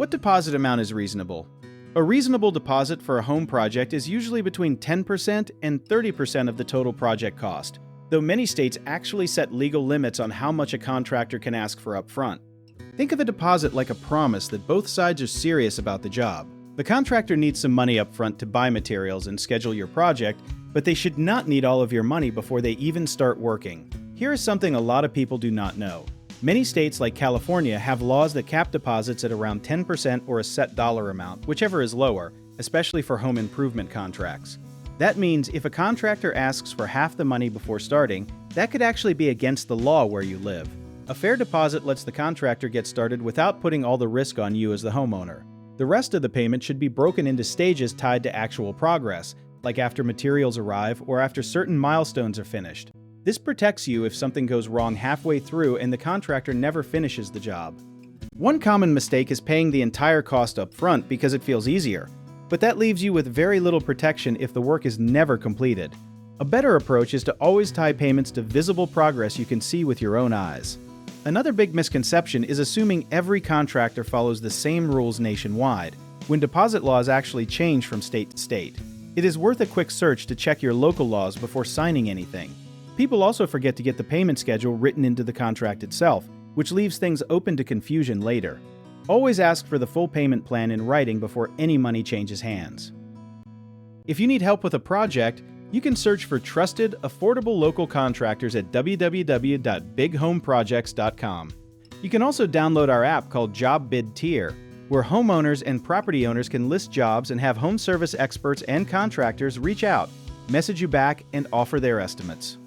What deposit amount is reasonable? A reasonable deposit for a home project is usually between 10% and 30% of the total project cost, though many states actually set legal limits on how much a contractor can ask for upfront. Think of a deposit like a promise that both sides are serious about the job. The contractor needs some money upfront to buy materials and schedule your project, but they should not need all of your money before they even start working. Here is something a lot of people do not know. Many states like California have laws that cap deposits at around 10% or a set dollar amount, whichever is lower, especially for home improvement contracts. That means if a contractor asks for half the money before starting, that could actually be against the law where you live. A fair deposit lets the contractor get started without putting all the risk on you as the homeowner. The rest of the payment should be broken into stages tied to actual progress, like after materials arrive or after certain milestones are finished. This protects you if something goes wrong halfway through and the contractor never finishes the job. One common mistake is paying the entire cost up front because it feels easier, but that leaves you with very little protection if the work is never completed. A better approach is to always tie payments to visible progress you can see with your own eyes. Another big misconception is assuming every contractor follows the same rules nationwide, when deposit laws actually change from state to state. It is worth a quick search to check your local laws before signing anything. People also forget to get the payment schedule written into the contract itself, which leaves things open to confusion later. Always ask for the full payment plan in writing before any money changes hands. If you need help with a project, you can search for trusted, affordable local contractors at www.bighomeprojects.com. You can also download our app called Job Bid Tier, where homeowners and property owners can list jobs and have home service experts and contractors reach out, message you back, and offer their estimates.